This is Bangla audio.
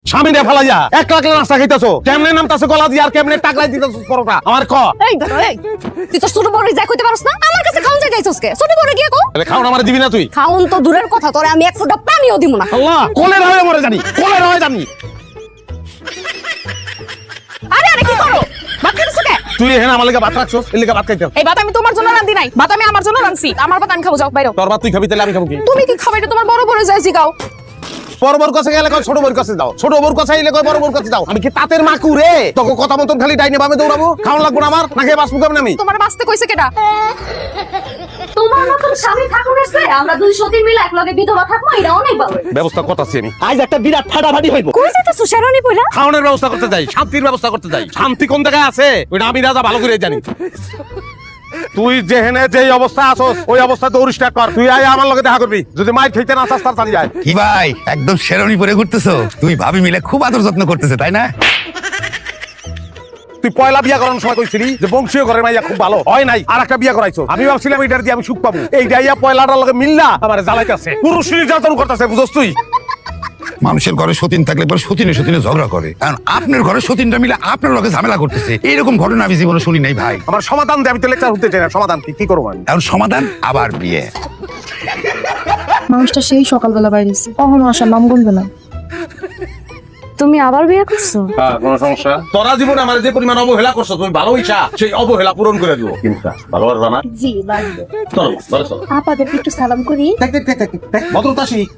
স্বামী রে ফেলাইয়া এক লাখ নাস্তা খাইতেছো, কেমনে নামতাছো গলা দিয়ে আর কেমনে টাকলাই দিতেছো পরোটা আমার ক। এই ধরো এই, তুই তো ছোট বড় যাই কইতে পারছ না, আমার কাছে খাওন যাই যাইছস কে? ছোট বড় গিয়ে কো। আরে খাওন আমারে দিবি না তুই? খাওন তো দূরের কথা, তোরে আমি এক ফোঁটা পানিও দিব না। আল্লাহ কোলের হয়ে মরে জানি, কোলের হয়ে জানি। আরে আরে কি করো? ভাত খাইছো কে? তুই এখানে আমার লাগা ভাত রাখছস, এর লাগা ভাত খাইতে। এই ভাত আমি তোমার জন্য রাঁধি নাই, ভাত আমি আমার জন্য রাঁধছি। আমার ভাত আমি খাবো, যাও বাইরে। তোর ভাত তুই খাবি, তাহলে আমি খাবো কি? তুমি কি খাবে? এটা তোমার বড় বড় যাইছি গাও। বড় বড় কাছে গেলে কয় ছোট বড় কাছে দাও, ছোট বড় কাছে আইলে কয় বড় বড় কাছে দাও। আমি কি তাতের মাকু রে? তোকে কথা মতন খালি ডাইনে বামে দৌড়াবো? খাওন লাগবো না আমার, না খেয়ে বাঁচবো কেমনে আমি? তোমার বাঁচতে কইছে কেডা? তোমার মতন স্বামী ঠাকুর আছে, আমরা দুই সতী মিলে এক লগে বিধবা থাকবো, এটা অনেক ভালো। ব্যবস্থা করতেছি আমি। আজ একটা বিরাট ফাটাফাটি হইব। কই যাইতাছো শেরানি পয়লা? খাওনের ব্যবস্থা করতে যাই, শান্তির ব্যবস্থা করতে যাই। শান্তি কোন জায়গায় আছে ওইটা আমি রাজা ভালো করে জানি। তুই যেহেনে যেই অবস্থা আছস ওই অবস্থা দৌড় স্টার্ট কর। তুই আয় আমার লগে দেখা করবি, যদি মাইর খেতে না চাস তার চালিয়ে যায়। কি ভাই একদম শেরনি পরে ঘুরতেছো? তুমি ভাবি মিলে খুব আদর যত্ন করতেছে তাই না? তুই পয়লা বিয়া করানোর সময় কইছিলি যে বংশীয় ঘরের মাইয়া খুব ভালো হয় নাই, আর একটা বিয়া করাইছো। আমি ভাবছিলাম এটার দিয়ে আমি সুখ পাবো, এই ডাইয়া পয়লাটার লগে মিল্লা আমার জ্বালাইতেছে, পুরুষ নির্যাতন করতেছে, বুঝছ তুই? মানুষের ঘরে সতীন থাকলে পরে সতীনে সতীনে ঝগড়া করে, কারণ আপনার ঘরে সতীনটা মিলে আপনার লগে ঝামেলা করতেছে। এইরকম ঘটনা আমি জীবনে শুনি নাই ভাই। আমার সমাধান দে, আমি তো লেকচার হতে চাই না। সমাধান কি করবো আমি? এখন সমাধান আবার বিয়ে। মানুষটা সেই সকালবেলা বাইরেছে, কখনো আসার নাম গুনবে না। তুমি আবার বিয়ে করছো? হ্যাঁ, কোনো সমস্যা? তোরা জীবনে আমার যে পরিমাণ অবহেলা করছো, তুমি ভালো ইচ্ছা সেই অবহেলা পূরণ করে দিও। কিন্তু ভালো পারবা না? জি লাগবে। চলো চলো চলো। আপাদের একটু সালাম করি। দেখ দেখ দেখ দেখ ভদ্রতা শিখ।